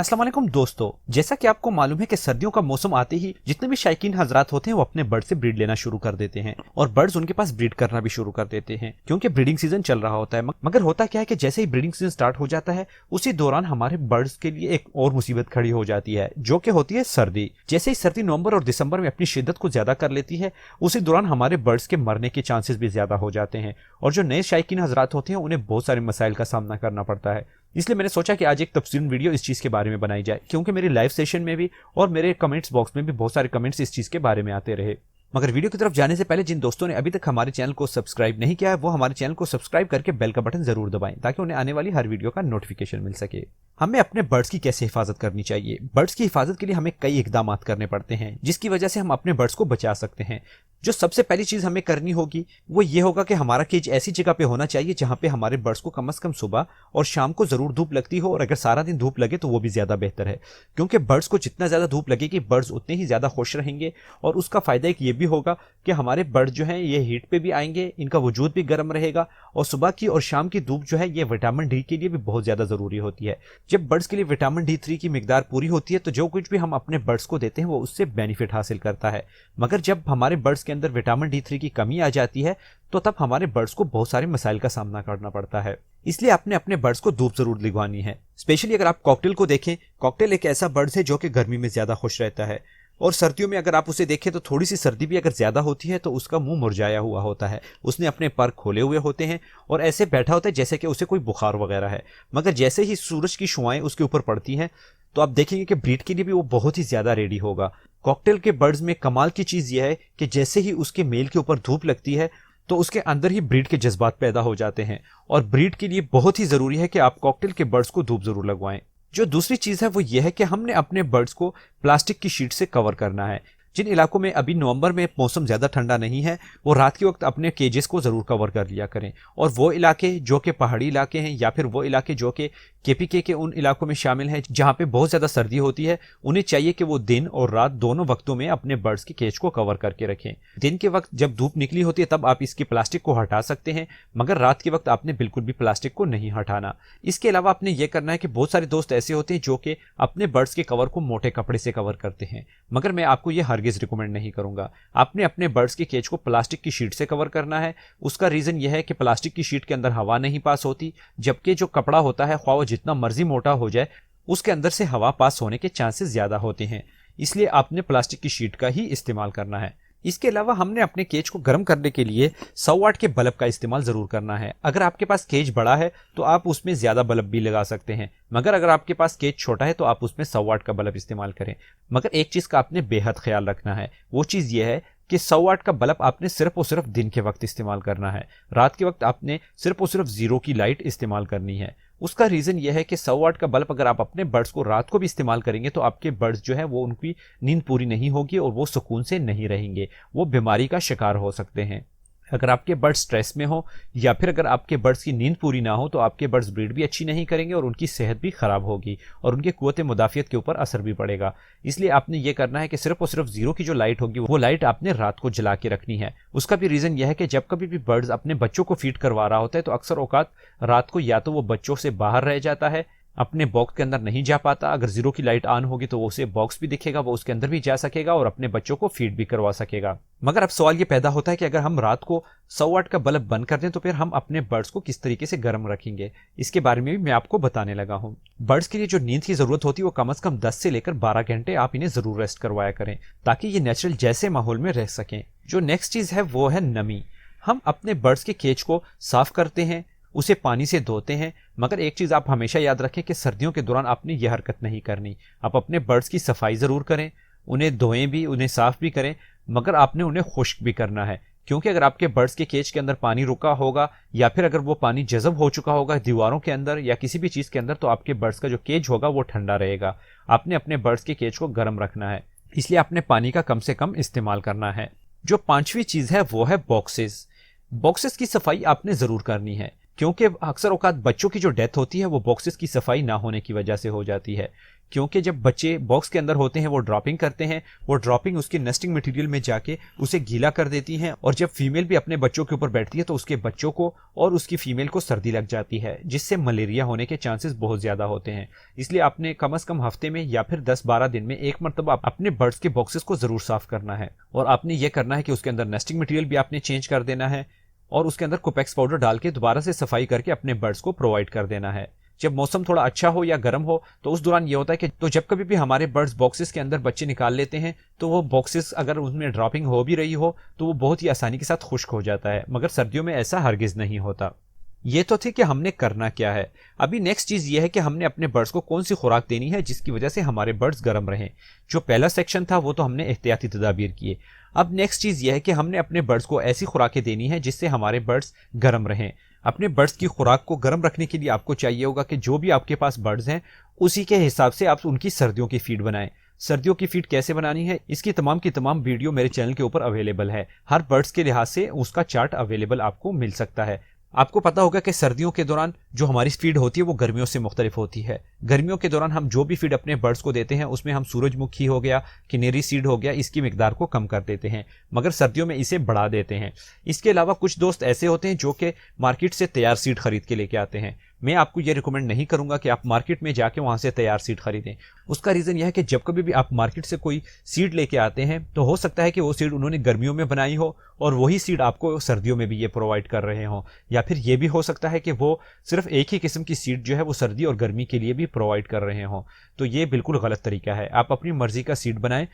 अस्सलाम वालेकुम दोस्तों, जैसा कि आपको मालूम है कि सर्दियों का मौसम आते ही जितने भी शायकीन हजरात होते हैं वो अपने बर्ड से ब्रीड लेना शुरू कर देते हैं और बर्ड्स उनके पास ब्रीड करना भी शुरू कर देते हैं क्योंकि ब्रीडिंग सीजन चल रहा होता है। मगर होता क्या है कि जैसे ही ब्रीडिंग सीजन स्टार्ट हो जाता है उसी दौरान हमारे बर्ड्स के लिए एक और मुसीबत खड़ी हो जाती है जो कि होती है सर्दी। जैसे ही सर्दी नवंबर और दिसंबर में अपनी शिद्दत को ज्यादा कर लेती है उसी दौरान हमारे बर्ड्स के मरने के चांसेस भी ज्यादा हो जाते हैं और जो नए शायकीन हजरात होते हैं उन्हें बहुत सारे मसाइल का सामना करना पड़ता है। इसलिए मैंने सोचा कि आज एक तफसीली वीडियो इस चीज़ के बारे में बनाई जाए क्योंकि मेरी लाइव सेशन में भी और मेरे कमेंट्स बॉक्स में भी बहुत सारे कमेंट्स इस चीज़ के बारे में आते रहे। मगर वीडियो की तरफ जाने से पहले जिन दोस्तों ने अभी तक हमारे चैनल को सब्सक्राइब नहीं किया है वो हमारे चैनल को सब्सक्राइब करके बेल का बटन जरूर दबाएं ताकि उन्हें आने वाली हर वीडियो का नोटिफिकेशन मिल सके। हमें अपने बर्ड्स की कैसे हिफाजत करनी चाहिए? बर्ड्स की हिफाजत के लिए हमें कई इकदाम करने पड़ते हैं जिसकी वजह से हम अपने बर्ड्स को बचा सकते हैं। जो सबसे पहली चीज हमें करनी होगी वो ये होगा कि हमारा केज ऐसी जगह पे होना चाहिए जहां पे हमारे बर्ड्स को कम से कम सुबह और शाम को जरूर धूप लगती हो, और अगर सारा दिन धूप लगे तो वो भी ज्यादा बेहतर है क्योंकि बर्ड्स को जितना ज्यादा धूप लगेगी बर्ड्स उतने ही ज्यादा खुश रहेंगे और उसका फायदा एक ये भी होगा कि हमारे बर्ड जो हैं ये हीट पे भी आएंगे, इनका वजूद भी गर्म रहेगा और सुबह की और शाम की धूप जो है ये विटामिन डी के लिए भी बहुत ज्यादा जरूरी होती है। जब बर्ड्स के लिए विटामिन D3 की मिकदार पूरी होती है तो जो कुछ भी हम अपने बर्ड्स को देते हैं वो उससे बेनिफिट हासिल करता है। मगर जब हमारे बर्ड्स के अंदर विटामिन D3 की कमी आ जाती है तो तब हमारे बर्ड्स को बहुत सारे मसाइल का सामना करना पड़ता है। इसलिए आपने अपने बर्ड्स को धूप जरूर दिलवानी है। स्पेशली अगर आप कॉकटेल को देखें, कॉकटेल एक ऐसा बर्ड है जो कि गर्मी में ज्यादा खुश रहता है और सर्दियों में अगर आप उसे देखें तो थोड़ी सी सर्दी भी अगर ज्यादा होती है तो उसका मुंह मुरझाया हुआ होता है, उसने अपने पर खोले हुए होते हैं और ऐसे बैठा होता है जैसे कि उसे कोई बुखार वगैरह है। मगर जैसे ही सूरज की शुआएं उसके ऊपर पड़ती हैं तो आप देखेंगे कि ब्रीड के लिए भी वो बहुत ही ज्यादा रेडी होगा। कॉकटेल के बर्ड्स में कमाल की चीज यह है कि जैसे ही उसके मेल के ऊपर धूप लगती है तो उसके अंदर ही ब्रीड के जज्बात पैदा हो जाते हैं और ब्रीड के लिए बहुत ही जरूरी है कि आप कॉकटेल के बर्ड्स को धूप जरूर लगवाएं। जो दूसरी चीज है वो ये है कि हमने अपने बर्ड्स को प्लास्टिक की शीट से कवर करना है। जिन इलाकों में अभी नवंबर में मौसम ज्यादा ठंडा नहीं है वो रात के वक्त अपने केजेस को जरूर कवर कर लिया करें, और वो इलाके जो कि पहाड़ी इलाके हैं या फिर वो इलाके जो कि केपीके के उन इलाकों में शामिल हैं जहां पे बहुत ज्यादा सर्दी होती है, उन्हें चाहिए कि वो दिन और रात दोनों वक्तों में अपने बर्ड्स के केज को कवर करके रखें। दिन के वक्त जब धूप निकली होती है तब आप इसकी प्लास्टिक को हटा सकते हैं, मगर रात के वक्त आपने बिल्कुल भी प्लास्टिक को नहीं हटाना। इसके अलावा आपने ये करना है कि बहुत सारे दोस्त ऐसे होते हैं जो कि अपने बर्ड्स के कवर को मोटे कपड़े से कवर करते हैं, मगर मैं आपको ये हरगिज रिकमेंड नहीं करूंगा। आपने अपने बर्ड्स के केज को प्लास्टिक की शीट से कवर करना है। उसका रीजन यह है कि प्लास्टिक की शीट के अंदर हवा नहीं पास होती, जबकि जो कपड़ा होता है ख्वाह वो जितना मर्जी मोटा हो जाए उसके अंदर से हवा पास होने के चांसेस ज्यादा होते हैं, इसलिए आपने प्लास्टिक की शीट का ही इस्तेमाल करना है। इसके अलावा हमने अपने केज को गर्म करने के लिए 100 वाट के बल्ब का इस्तेमाल जरूर करना है। अगर आपके पास केज बड़ा है तो आप उसमें ज्यादा बल्ब भी लगा सकते हैं, मगर अगर आपके पास केज छोटा है तो आप उसमें 100 वाट का बल्ब इस्तेमाल करें। मगर एक चीज का आपने बेहद ख्याल रखना है, वो चीज ये है कि 100 वाट का बल्ब आपने सिर्फ और सिर्फ दिन के वक्त इस्तेमाल करना है। रात के वक्त आपने सिर्फ और सिर्फ जीरो की लाइट इस्तेमाल करनी है। उसका रीजन यह है कि 100 वाट का बल्ब अगर आप अपने बर्ड्स को रात को भी इस्तेमाल करेंगे तो आपके बर्ड्स जो है वो उनकी नींद पूरी नहीं होगी और वो सुकून से नहीं रहेंगे, वो बीमारी का शिकार हो सकते हैं। अगर आपके बर्ड्स स्ट्रेस में हो या फिर अगर आपके बर्ड्स की नींद पूरी ना हो तो आपके बर्ड्स ब्रीड भी अच्छी नहीं करेंगे और उनकी सेहत भी खराब होगी और उनके कुव्वत मुदाफियत के ऊपर असर भी पड़ेगा। इसलिए आपने ये करना है कि सिर्फ और सिर्फ जीरो की जो लाइट होगी वो लाइट आपने रात को जला के रखनी है। उसका भी रीजन यह है कि जब कभी भी बर्ड्स अपने बच्चों को फीड करवा रहा होता है तो अक्सर औकात रात को या तो वो बच्चों से बाहर रह जाता है, अपने बॉक्स के अंदर नहीं जा पाता। अगर जीरो की लाइट ऑन होगी तो वो उसे बॉक्स भी दिखेगा, वो उसके अंदर भी जा सकेगा और अपने बच्चों को फीड भी करवा सकेगा। मगर अब सवाल ये पैदा होता है कि अगर हम रात को 100 वाट का बल्ब बंद कर दें तो फिर हम अपने बर्ड्स को किस तरीके से गर्म रखेंगे, इसके बारे में भी मैं आपको बताने लगा हूँ। बर्ड्स के लिए जो नींद की जरूरत होती है वो कम से कम 10 से लेकर 12 घंटे आप इन्हें जरूर रेस्ट करवाया करें ताकि ये नेचुरल जैसे माहौल में रह सकें। जो नेक्स्ट चीज है वो है नमी। हम अपने बर्ड्स के केज को साफ करते हैं, उसे पानी से धोते हैं, मगर एक चीज आप हमेशा याद रखें कि सर्दियों के दौरान आपने यह हरकत नहीं करनी। आप अपने बर्ड्स की सफाई जरूर करें, उन्हें धोएं भी, उन्हें साफ भी करें, मगर आपने उन्हें खुश्क भी करना है क्योंकि अगर आपके बर्ड्स के केज के अंदर पानी रुका होगा या फिर अगर वो पानी जज़ब हो चुका होगा दीवारों के अंदर या किसी भी चीज के अंदर तो आपके बर्ड्स का जो केज होगा वो ठंडा रहेगा। आपने अपने बर्ड्स के केज को गर्म रखना है, इसलिए आपने पानी का कम से कम इस्तेमाल करना है। जो पांचवी चीज है वो है बॉक्सेस। बॉक्सेस की सफाई आपने जरूर करनी है क्योंकि अक्सर औकात बच्चों की जो डेथ होती है वो बॉक्सेस की सफाई ना होने की वजह से हो जाती है। क्योंकि जब बच्चे बॉक्स के अंदर होते हैं वो ड्रॉपिंग करते हैं, वो ड्रॉपिंग उसके नेस्टिंग मटेरियल में जाके उसे गीला कर देती हैं, और जब फीमेल भी अपने बच्चों के ऊपर बैठती है तो उसके बच्चों को और उसकी फीमेल को सर्दी लग जाती है, जिससे मलेरिया होने के चांसेस बहुत ज्यादा होते हैं। इसलिए आपने कम से कम हफ्ते में या फिर 10-12 दिन में एक मरतबा अपने बर्ड्स के बॉक्सेस को जरूर साफ करना है। और आपने ये करना है कि उसके अंदर नेस्टिंग मटेरियल भी आपने चेंज कर देना है, और उसके अंदर कोपेक्स पाउडर डाल के दोबारा से सफाई करके अपने बर्ड्स को प्रोवाइड कर देना है। जब मौसम थोड़ा अच्छा हो या गर्म हो तो उस दौरान ये होता है कि तो जब कभी भी हमारे बर्ड्स बॉक्सेस के अंदर बच्चे निकाल लेते हैं तो वो बॉक्सेस अगर उसमें ड्रॉपिंग हो भी रही हो तो वो बहुत ही आसानी के साथ खुश्क हो जाता है, मगर सर्दियों में ऐसा हरगिज नहीं होता। ये तो थी कि हमने करना क्या है। अभी नेक्स्ट चीज ये है कि हमने अपने बर्ड्स को कौन सी खुराक देनी है जिसकी वजह से हमारे बर्ड्स गर्म रहें। जो पहला सेक्शन था वो तो हमने एहतियाती तदाबीर किए। अब नेक्स्ट चीज ये है कि हमने अपने बर्ड्स को ऐसी खुराकें देनी है जिससे हमारे बर्ड्स गर्म रहें। अपने बर्ड्स की खुराक को गर्म रखने के लिए आपको चाहिए होगा कि जो भी आपके पास बर्ड्स हैं उसी के हिसाब से आप उनकी सर्दियों की फीड बनाएं। सर्दियों की फीड कैसे बनानी है इसकी तमाम की तमाम वीडियो मेरे चैनल के ऊपर अवेलेबल है। हर बर्ड्स के लिहाज से उसका चार्ट अवेलेबल आपको मिल सकता है। आपको पता होगा कि सर्दियों के दौरान जो हमारी फीड होती है वो गर्मियों से मुख्तलिफ होती है। गर्मियों के दौरान हम जो भी फीड अपने बर्ड्स को देते हैं उसमें हम सूरजमुखी हो गया, किनेरी सीड हो गया, इसकी मिकदार को कम कर देते हैं, मगर सर्दियों में इसे बढ़ा देते हैं। इसके अलावा कुछ दोस्त ऐसे होते हैं जो कि मार्केट से तैयार सीड खरीद के लेके आते हैं। मैं आपको ये रिकमेंड नहीं करूंगा कि आप मार्केट में जाके वहां से तैयार सीड खरीदें। उसका रीजन यह है कि जब कभी भी आप मार्केट से कोई सीड लेके आते हैं तो हो सकता है कि वो सीड उन्होंने गर्मियों में बनाई हो और वही सीड आपको सर्दियों में भी ये प्रोवाइड कर रहे हो, या फिर ये भी हो सकता है कि वो सिर्फ एक ही किस्म की सीड जो है वो सर्दी और गर्मी के लिए भी प्रोवाइड कर रहे हो। तो ये बिल्कुल गलत तरीका है, आप अपनी मर्जी का सीड बनाएं।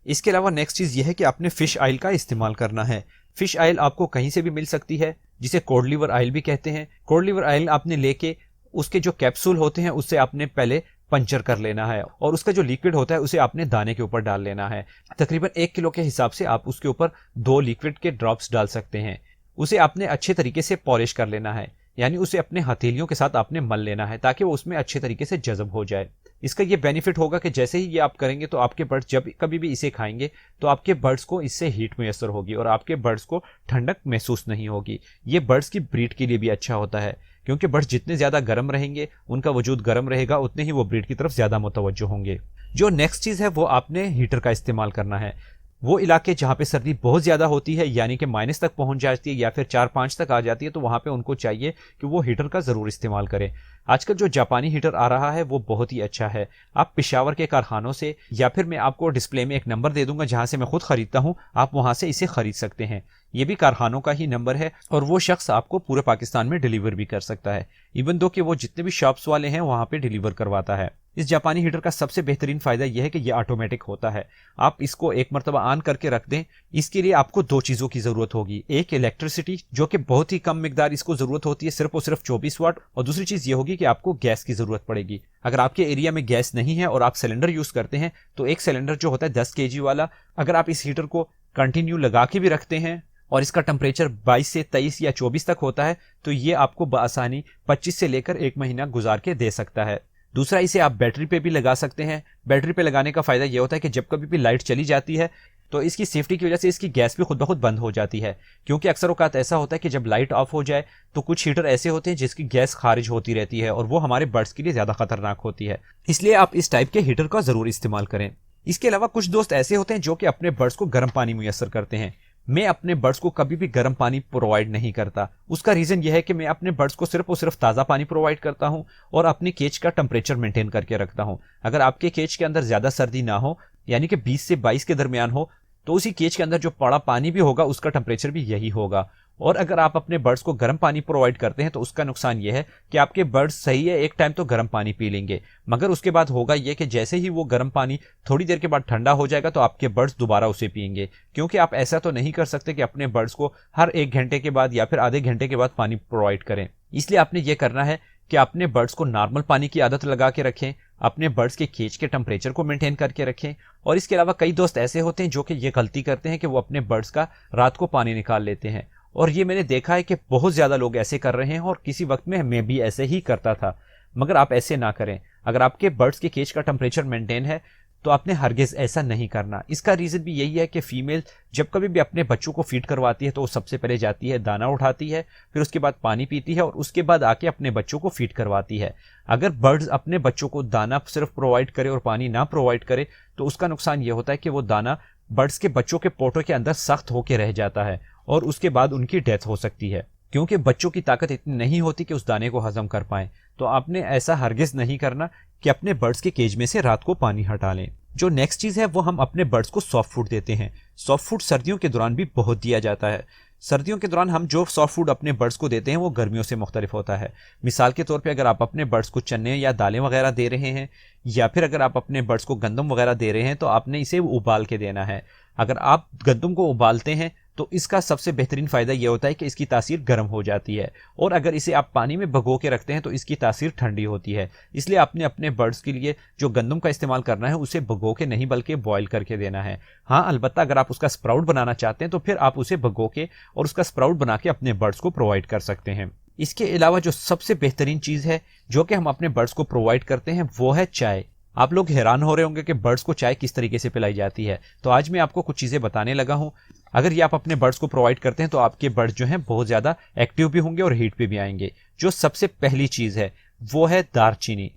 इसके अलावा नेक्स्ट चीज ये है कि आपने फिश ऑयल का इस्तेमाल करना है। फिश ऑयल आपको कहीं से भी मिल सकती है, जिसे कोड लिवर ऑयल भी कहते हैं। कोड लिवर ऑयल आपने लेके उसके जो कैप्सूल होते हैं उससे आपने पहले पंचर कर लेना है, और उसका जो लिक्विड होता है उसे आपने दाने के ऊपर डाल लेना है। तकरीबन 1 किलो के हिसाब से आप उसके ऊपर 2 लिक्विड के ड्रॉप्स डाल सकते हैं। उसे आपने अच्छे तरीके से पॉलिश कर लेना है, यानी उसे अपने हथेलियों के साथ आपने मल लेना है ताकि वो उसमें अच्छे तरीके से जज़ब हो जाए। इसका ये बेनिफिट होगा कि जैसे ही ये आप करेंगे तो आपके बर्ड्स जब कभी भी इसे खाएंगे तो आपके बर्ड्स को इससे हीट मैसर होगी और आपके बर्ड्स को ठंडक महसूस नहीं होगी। ये बर्ड्स की ब्रीड के लिए भी अच्छा होता है, क्योंकि बर्ड्स जितने ज्यादा गर्म रहेंगे, उनका वजूद गर्म रहेगा, उतने ही वो ब्रीड की तरफ ज्यादा मुतवज्जो होंगे। जो नेक्स्ट चीज है वो आपने हीटर का इस्तेमाल करना है। वो इलाके जहाँ पे सर्दी बहुत ज़्यादा होती है, यानी कि माइनस तक पहुंच जाती है या फिर 4-5 तक आ जाती है, तो वहाँ पे उनको चाहिए कि वो हीटर का ज़रूर इस्तेमाल करें। आजकल जो जापानी हीटर आ रहा है वो बहुत ही अच्छा है। आप पेशावर के कारखानों से, या फिर मैं आपको डिस्प्ले में एक नंबर दे दूंगा जहाँ से मैं खुद खरीदता हूँ, आप वहाँ से इसे खरीद सकते हैं। ये भी कारखानों का ही नंबर है और वो शख्स आपको पूरे पाकिस्तान में डिलीवर भी कर सकता है, इवन दो कि वो जितने भी शॉप्स वाले हैं वहाँ पे डिलीवर करवाता है। इस जापानी हीटर का सबसे बेहतरीन फायदा यह है कि यह ऑटोमेटिक होता है। आप इसको एक मरतबा ऑन करके रख दें। इसके लिए आपको 2 चीज़ों की ज़रूरत होगी, एक इलेक्ट्रिसिटी जो कि बहुत ही कम मिकदार इसको ज़रूरत होती है, सिर्फ और सिर्फ 24 वाट, और दूसरी चीज़ ये होगी कि आपको गैस की ज़रूरत पड़ेगी। अगर आपके एरिया में गैस नहीं है और आप सिलेंडर यूज़ करते हैं तो एक सिलेंडर जो होता है 10 kg वाला, अगर आप इस हीटर को कंटिन्यू लगा के भी रखते हैं और इसका टेम्परेचर 22 से 23 या 24 तक होता है तो ये आपको बआसानी 25 से लेकर 1 महीना गुजार के दे सकता है। दूसरा, इसे आप बैटरी पे भी लगा सकते हैं। बैटरी पे लगाने का फायदा यह होता है कि जब कभी भी लाइट चली जाती है तो इसकी सेफ्टी की वजह से इसकी गैस भी खुद ब खुद बंद हो जाती है, क्योंकि अक्सर औकात ऐसा होता है कि जब लाइट ऑफ हो जाए तो कुछ हीटर ऐसे होते हैं जिसकी गैस खारिज होती रहती है और वो हमारे बर्ड्स के लिए ज्यादा खतरनाक होती है। इसलिए आप इस टाइप के हीटर का जरूर इस्तेमाल करें। इसके अलावा कुछ दोस्त ऐसे होते हैं जो कि अपने बर्ड्स को गर्म पानी मुयस्सर करते हैं। मैं अपने बर्ड्स को कभी भी गर्म पानी प्रोवाइड नहीं करता। उसका रीजन यह है कि मैं अपने बर्ड्स को सिर्फ और सिर्फ ताज़ा पानी प्रोवाइड करता हूं और अपने केज का टेम्परेचर मेंटेन करके रखता हूं। अगर आपके केज के अंदर ज्यादा सर्दी ना हो, यानी कि 20 से 22 के दरमियान हो, तो उसी केज के अंदर जो पड़ा पानी भी होगा उसका टेम्परेचर भी यही होगा। और अगर आप अपने बर्ड्स को गर्म पानी प्रोवाइड करते हैं तो उसका नुकसान यह है कि आपके बर्ड्स सही है एक टाइम तो गर्म पानी पी लेंगे, मगर उसके बाद होगा यह कि जैसे ही वो गर्म पानी थोड़ी देर के बाद ठंडा हो जाएगा तो आपके बर्ड्स दोबारा उसे पिएंगे, क्योंकि आप ऐसा तो नहीं कर सकते कि अपने बर्ड्स को हर 1 घंटे के बाद या फिर आधे घंटे के बाद पानी प्रोवाइड करें। इसलिए आपने ये करना है कि अपने बर्ड्स को नॉर्मल पानी की आदत लगा के रखें, अपने बर्ड्स के केज के टेम्परेचर को मेंटेन करके रखें। और इसके अलावा कई दोस्त ऐसे होते हैं जो कि ये गलती करते हैं कि वो अपने बर्ड्स का रात को पानी निकाल लेते हैं, और ये मैंने देखा है कि बहुत ज्यादा लोग ऐसे कर रहे हैं और किसी वक्त में मैं भी ऐसे ही करता था, मगर आप ऐसे ना करें। अगर आपके बर्ड्स के केज का टेम्परेचर मेंटेन है तो आपने हरगिज ऐसा नहीं करना। इसका रीजन भी यही है कि फीमेल जब कभी भी अपने बच्चों को फीड करवाती है तो वो सबसे पहले जाती है दाना उठाती है, फिर उसके बाद पानी पीती है और उसके बाद आके अपने बच्चों को फीड करवाती है। अगर बर्ड्स अपने बच्चों को दाना सिर्फ प्रोवाइड करे और पानी ना प्रोवाइड करे तो उसका नुकसान ये होता है कि वो दाना बर्ड्स के बच्चों के पोटों के अंदर सख्त होकर रह जाता है और उसके बाद उनकी डेथ हो सकती है, क्योंकि बच्चों की ताकत इतनी नहीं होती कि उस दाने को हजम कर पाए। तो आपने ऐसा हरगिज नहीं करना कि अपने बर्ड्स के केज में से रात को पानी हटा लें। जो नेक्स्ट चीज है वो हम अपने बर्ड्स को सॉफ्ट फूड देते हैं। सॉफ्ट फूड सर्दियों के दौरान भी बहुत दिया जाता है। सर्दियों के दौरान हम जो सॉफ्ट फूड अपने बर्ड्स को देते हैं वो गर्मियों से मुख्तलिफ होता है। मिसाल के तौर पे अगर आप अपने बर्ड्स को चने या दालें वगैरह दे रहे हैं या फिर अगर आप अपने बर्ड्स को गंदम वगैरह दे रहे हैं तो आपने इसे उबाल के देना है। अगर आप गंदम को उबालते हैं तो इसका सबसे बेहतरीन फ़ायदा यह होता है कि इसकी तासीर गर्म हो जाती है, और अगर इसे आप पानी में भगो के रखते हैं तो इसकी तासीर ठंडी होती है। इसलिए आपने अपने बर्ड्स के लिए जो गंदम का इस्तेमाल करना है उसे भगो के नहीं बल्कि बॉयल करके देना है। हाँ, अलबत्ता अगर आप उसका स्प्राउट बनाना चाहते हैं तो फिर आप उसे भगो के और उसका स्प्राउट बना के अपने बर्ड्स को प्रोवाइड कर सकते हैं। इसके अलावा जो सबसे बेहतरीन चीज़ है जो कि हम अपने बर्ड्स को प्रोवाइड करते हैं वो है चाय। आप लोग हैरान हो रहे होंगे कि बर्ड्स को चाय किस तरीके से पिलाई जाती है, तो आज मैं आपको कुछ चीज़ें बताने लगा हूं। अगर ये आप अपने बर्ड्स को प्रोवाइड करते हैं तो आपके बर्ड्स जो हैं बहुत ज़्यादा एक्टिव भी होंगे और हीट पे भी आएंगे। जो सबसे पहली चीज़ है वो है दालचीनी।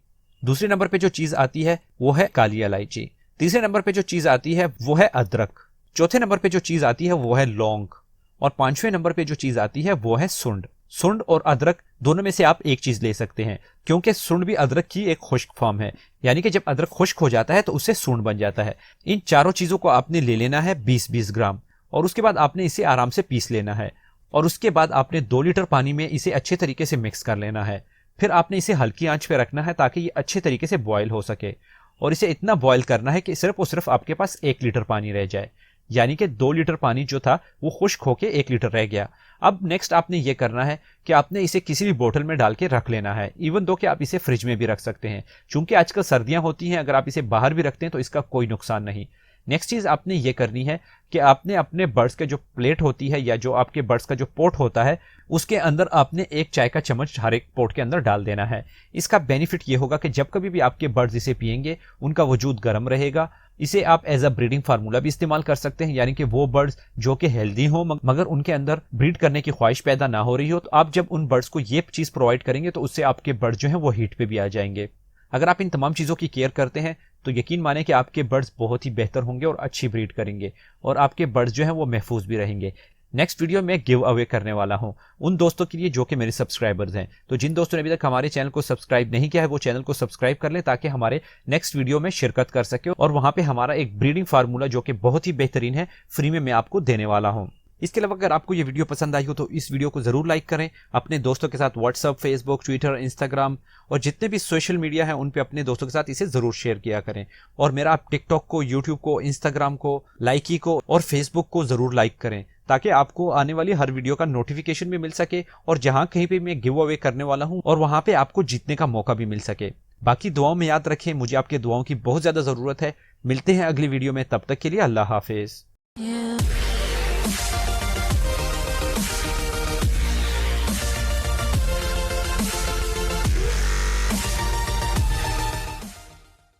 दूसरे नंबर पे जो चीज़ आती है वो है काली इलायची। तीसरे नंबर पे जो चीज़ आती है वो है अदरक। चौथे नंबर पे जो चीज़ आती है वो है लौंग। और पांचवें नंबर पे जो चीज़ आती है वो है सुंड। सुंड और अदरक दोनों में से आप एक चीज ले सकते हैं, क्योंकि सुंड भी अदरक की एक खुश्क फॉर्म है, यानी कि जब अदरक खुश्क हो जाता है तो उससे सुंड बन जाता है। इन चारों चीजों को आपने ले लेना है 20-20 ग्राम, और उसके बाद आपने इसे आराम से पीस लेना है, और उसके बाद आपने 2 लीटर पानी में इसे अच्छे तरीके से मिक्स कर लेना है। फिर आपने इसे हल्की आंच पे रखना है ताकि ये अच्छे तरीके से बॉयल हो सके, और इसे इतना बॉयल करना है कि सिर्फ और सिर्फ आपके पास 1 लीटर पानी रह जाए, यानी कि 2 लीटर पानी जो था वो खुश्क होके 1 लीटर रह गया। अब नेक्स्ट आपने ये करना है कि आपने इसे किसी भी बोतल में डाल के रख लेना है, इवन दो कि आप इसे फ्रिज में भी रख सकते हैं, चूंकि आजकल सर्दियां होती हैं, अगर आप इसे बाहर भी रखते हैं तो इसका कोई नुकसान नहीं। नेक्स्ट चीज आपने ये करनी है कि आपने अपने बर्ड्स के जो प्लेट होती है या जो आपके बर्ड्स का जो पोट होता है उसके अंदर आपने 1 चाय का चम्मच हर एक पोट के अंदर डाल देना है। इसका बेनिफिट ये होगा कि जब कभी भी आपके बर्ड्स इसे पिएंगे उनका वजूद गर्म रहेगा। इसे आप एज अ ब्रीडिंग फार्मूला भी इस्तेमाल कर सकते हैं, यानी कि वो बर्ड्स जो कि हेल्दी हो मगर उनके अंदर ब्रीड करने की ख्वाहिश पैदा ना हो रही हो, तो आप जब उन बर्ड्स को ये चीज प्रोवाइड करेंगे तो उससे आपके बर्ड्स जो है वो हीट पे भी आ जाएंगे। अगर आप इन तमाम चीज़ों की केयर करते हैं तो यकीन माने कि आपके बर्ड्स बहुत ही बेहतर होंगे और अच्छी ब्रीड करेंगे, और आपके बर्ड्स जो हैं वो महफूज भी रहेंगे। नेक्स्ट वीडियो में गिव अवे करने वाला हूं उन दोस्तों के लिए जो कि मेरे सब्सक्राइबर्स हैं। तो जिन दोस्तों ने अभी तक हमारे चैनल को सब्सक्राइब नहीं किया है वो चैनल को सब्सक्राइब कर लें ताकि हमारे नेक्स्ट वीडियो में शिरकत कर सके, और वहां पे हमारा एक ब्रीडिंग फार्मूला जो कि बहुत ही बेहतरीन है फ्री में मैं आपको देने वाला हूं। इसके अलावा अगर आपको ये वीडियो पसंद आई हो तो इस वीडियो को जरूर लाइक करें, अपने दोस्तों के साथ व्हाट्सएप, फेसबुक, ट्विटर, इंस्टाग्राम और जितने भी सोशल मीडिया हैं उन पे अपने दोस्तों के साथ इसे जरूर शेयर किया करें। और मेरा आप टिकटॉक को, यूट्यूब को, इंस्टाग्राम को, लाइकी को और फेसबुक को जरूर लाइक करें ताकि आपको आने वाली हर वीडियो का नोटिफिकेशन भी मिल सके, और जहां कहीं पे मैं गिव अवे करने वाला हूं और वहां पे आपको जीतने का मौका भी मिल सके। बाकी दुआओं में याद रखें, मुझे आपके दुआओं की बहुत ज्यादा जरूरत है। मिलते हैं अगली वीडियो में, तब तक के लिए अल्लाह हाफिज।